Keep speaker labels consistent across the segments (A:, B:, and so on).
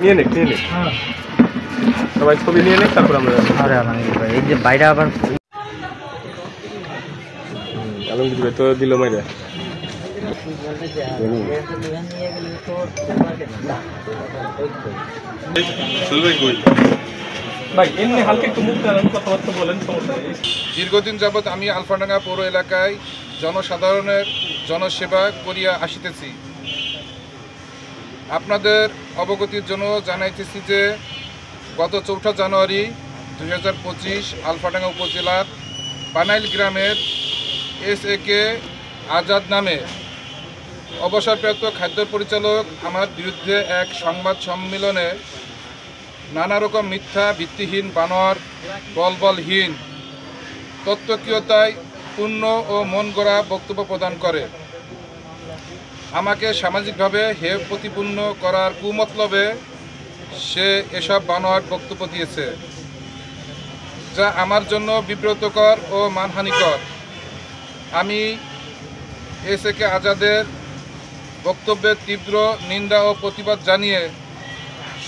A: নিয়ে নে সবাই ছবি নিয়ে নে, তারপর আমরা
B: এই যে বাইরে আবার
A: আলমগীর ভাই তো দিল মাইরে।
C: দীর্ঘদিন যাবৎ আমি আলফাডাঙ্গা পৌর এলাকায় জনসাধারণের জনসেবা করিয়া আসিতেছি। আপনাদের অবগতির জন্য জানাইতেছি যে গত 4 জানুয়ারি 2025 আলফাডাঙ্গা উপজেলার বানাইল গ্রামের SAK আজাদ নামে অবসরপ্রাপ্ত খাদ্য পরিচালক আমার বিরুদ্ধে এক সংবাদ সম্মেলনে নানা রকম মিথ্যা, ভিত্তিহীন, বানোয়ার, বলবলহীন, তত্ত্বকীয়তায় পূর্ণ ও মন গড়া বক্তব্য প্রদান করে আমাকে সামাজিকভাবে হেয় প্রতিপন্ন করার কুমতলবে সে এসব বানোয়ার বক্তব্য দিয়েছে, যা আমার জন্য বিব্রতকর ও মানহানিকর। আমি SAK আজাদের বক্তব্যের তীব্র নিন্দা ও প্রতিবাদ জানিয়ে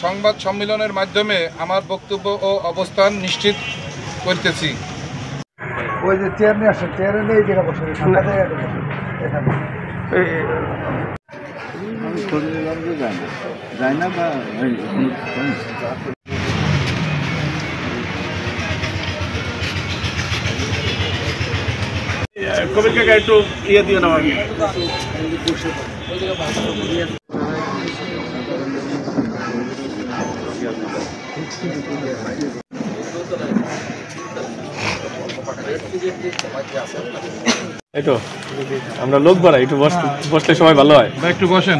C: সংবাদ সম্মেলনের মাধ্যমে আমার বক্তব্য ও অবস্থান নিশ্চিত করতেছি।
D: ওই যে চেয়ার নিয়ে আসে, চেয়ারে নেই যেটা বসে যায় না বা
A: কবির কাকা একটু ইয়ে দিও না আমাকে। এই তো আমরা লোক বাড়াই, একটু বসলে সবাই ভালো হয়।
C: একটু বসেন।